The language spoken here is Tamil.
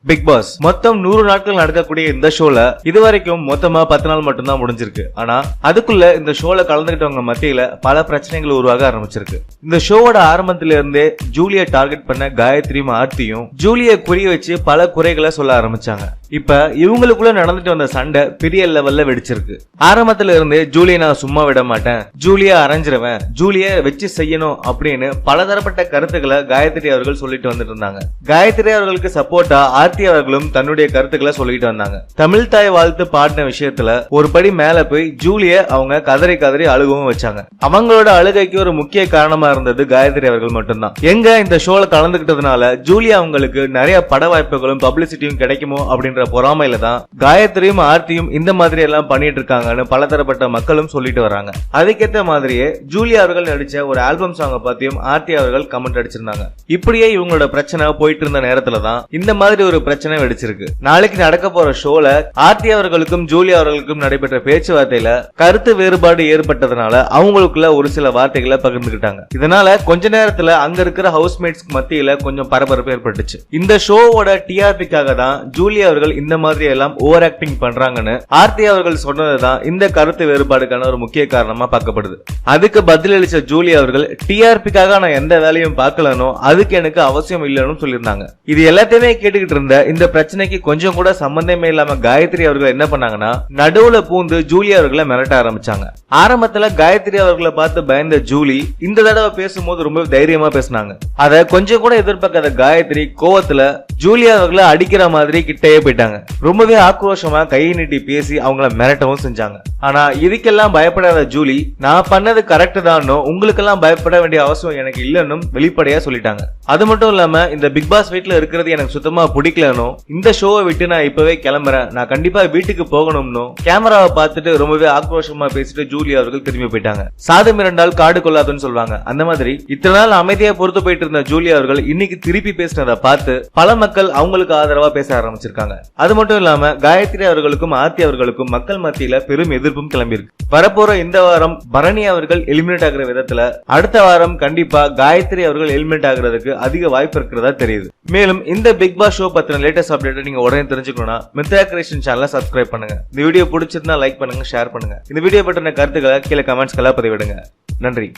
பிக் பாஸ் மொத்தம் 100 நாட்கள் நடக்கக்கூடிய இந்த ஷோல இதுவரைக்கும் மொத்தமா 10 நாள் மட்டும் தான் முடிஞ்சிருக்கு. ஆனா அதுக்குள்ள இந்த ஷோல கலந்துகிட்டவங்க மத்தியில பல பிரச்சனைகள் உருவாக ஆரம்பிச்சிருக்கு. இந்த ஷோவோட ஆரம்பத்தில இருந்தே ஜூலியை டார்கெட் பண்ண காயத்ரியும் ஆர்த்தியும் ஜூலியை குறி வச்சு பல குறைகளை சொல்ல ஆரம்பிச்சாங்க. இப்ப இவங்களுக்குள்ள நடந்துட்டு வந்த சண்டை பெரிய லெவல்ல வெடிச்சிருக்கு. ஆரம்பத்துல இருந்தே ஜூலியை நான் சும்மா விட மாட்டேன், ஜூலியா அரைஞ்சிருவேன், ஜூலிய வச்சு செய்யணும் அப்படின்னு பலதரப்பட்ட கருத்துக்களை காயத்ரி அவர்கள் சொல்லிட்டு வந்துட்டு இருந்தாங்க. காயத்ரி அவர்களுக்கு சப்போர்ட்டா ஆர்த்தி அவர்களும் தன்னுடைய கருத்துக்களை சொல்லிட்டு வந்தாங்க. தமிழ் தாய் வாழ்த்து பாடின விஷயத்துல ஒரு படி மேல போய் ஜூலிய அவங்க கதறி கதறி அழுகவும் வச்சாங்க. அவங்களோட அழுகைக்கு ஒரு முக்கிய காரணமா இருந்தது காயத்ரி அவர்கள் மட்டும்தான். எங்க இந்த ஷோல கலந்துகிட்டதுனால ஜூலியா அவங்களுக்கு நிறைய பட வாய்ப்புகளும் பப்ளிசிட்டியும் கிடைக்குமோ அப்படின்ற பொறாமையில தான் காயத்ரியும் ஆர்த்தியும் இந்த மாதிரி எல்லாம் பண்ணிட்டு இருக்காங்கன்னு பலதரப்பட்ட மக்களும் சொல்லிட்டு வராங்க. அதுக்கேற்ற மாதிரியே ஜூலியா அவர்கள் நடிச்ச ஒரு ஆல்பம் சாங்க பத்தியும் ஆர்த்தி அவர்கள் கமெண்ட் அடிச்சிருந்தாங்க. இப்படியே இவங்களோட பிரச்சனை போயிட்டு இருந்த நேரத்துல தான் இந்த மாதிரி ஒரு பிரச்சனை வெடிச்சிருக்கு. நாளைக்கு நடக்க போற ஷோல ஆர்த்தி அவர்களுக்கும் ஜூலியா அவர்களுக்கும் நடைபெற்ற பேச்சுவார்த்தையில கருத்து வேறுபாடு ஏற்பட்டதுனால அவங்களுக்குள்ள ஒரு சில வார்த்தைகளை பகிர்ந்துகிட்டாங்க. இதனால கொஞ்ச நேரத்துல அங்க இருக்கிற ஹவுஸ்மேட்ஸ் மத்தியில கொஞ்சம் பரபரப்பு ஏற்பட்டுச்சு. இந்த ஷோவோட டிஆர்பிக்காக தான் ஜூலியா அவர்கள் இந்த மாதிரி எல்லாம் ஓவர் ஆக்டிங் பண்றாங்கன்னு ஆர்த்தி அவர்கள் சொன்னதுதான் இந்த கருத்து வேறுபாடுக்கான ஒரு முக்கிய காரணமா பார்க்கப்படுது. அதுக்கு பதிலளிச்ச ஜூலியா அவர்கள் டிஆர்பிக்காக நான் எந்த வேலையும் பார்க்கலனோ அதுக்கு எனக்கு அவசியம் இல்லைன்னு சொல்லியிருந்தாங்க. இது எல்லாத்தையுமே கேட்டுக்கிட்டு இருந்த இந்த பிரச்சனைக்கு கொஞ்சம் கூட சம்பந்தமே இல்லாம காயத்ரி அவர்கள் என்ன பண்ணாங்கன்னா நடுவுல பூந்து ஜூலியா அவர்களை மிரட்ட ஆரம்பிச்சாங்க. ஆரம்பத்துல காயத்ரி அவர்களை பார்த்து பயந்த ஜூலி இந்த தடவை பேசும்போது ரொம்ப தைரியமா பேசினாங்க. அத கொஞ்சம் கூட எதிர்பார்க்காத காயத்ரி கோவத்துல ஜூலியா அவர்களை அடிக்கிற மாதிரி கிட்டே போயிட்டாங்க. ரொம்பவே ஆக்ரோஷமா கையை நீட்டி பேசி அவங்கள மிரட்டவும் செஞ்சாங்க. ஆனா இதுக்கெல்லாம் பயப்படாத ஜூலி நான் பண்ணது கரெக்ட் தான், உங்களுக்கெல்லாம் பயப்பட வேண்டிய அவசியம் எனக்கு இல்லன்னு வெளிப்படையா சொல்லிட்டாங்க. அது மட்டும் இல்லாம இந்த பிக் பாஸ் வீட்ல இருக்கிறது எனக்கு சுத்தமா பிடிக்கலனோ, இந்த ஷோவை விட்டு நான் இப்பவே கிளம்புறேன், நான் கண்டிப்பா வீட்டுக்கு போகணும்னு கேமராவை பார்த்துட்டு ரொம்பவே ஆக்ரோஷமா பேசிட்டு ஜூலி அவர்கள் திரும்பி போயிட்டாங்க. சாது மிரண்டால் காடு கொள்ளாதுன்னு சொல்லுவாங்க. அந்த மாதிரி இத்தனை நாள் அமைதியா பொறுத்து போயிட்டு இருந்த ஜூலி அவர்கள் இன்னைக்கு திருப்பி பேசினதை பார்த்து பல மக்கள் அவங்களுக்கு ஆதரவா பேச ஆரம்பிச்சிருக்காங்க. அது மட்டும் இல்லாம காயத்ரி அவர்களுக்கும் ஆர்த்தி அவர்களுக்கும் மக்கள் மத்தியில பெரும் எதிர்ப்பும் கிளம்பியிருக்கு. வரப்போற இந்த வாரம் பரணி அவர்கள் எலிமினேட் ஆகிற விதத்துல அடுத்த வாரம் கண்டிப்பா காயத்ரி அவர்கள் எலிமினேட் ஆகிறதுக்கு அதிக வாய்ப்பு இருக்கிறதா தெரியுது. மேலும் இந்த பிக் பாஸ் ஷோ பத்தின லேட்டஸ்ட் அப்டேட் நீங்க உடனே தெரிஞ்சுக்கணும்னா மித்ரா கிரியேஷன் சேனலை சப்ஸ்கிரைப் பண்ணுங்க. இந்த வீடியோ பிடிச்சிருந்தா லைக் பண்ணுங்க, ஷேர் பண்ணுங்க. இந்த வீடியோ பற்றின கருத்துக்களை கீழே கமெண்ட்ஸ்களை பதிவிடுங்க. நன்றி.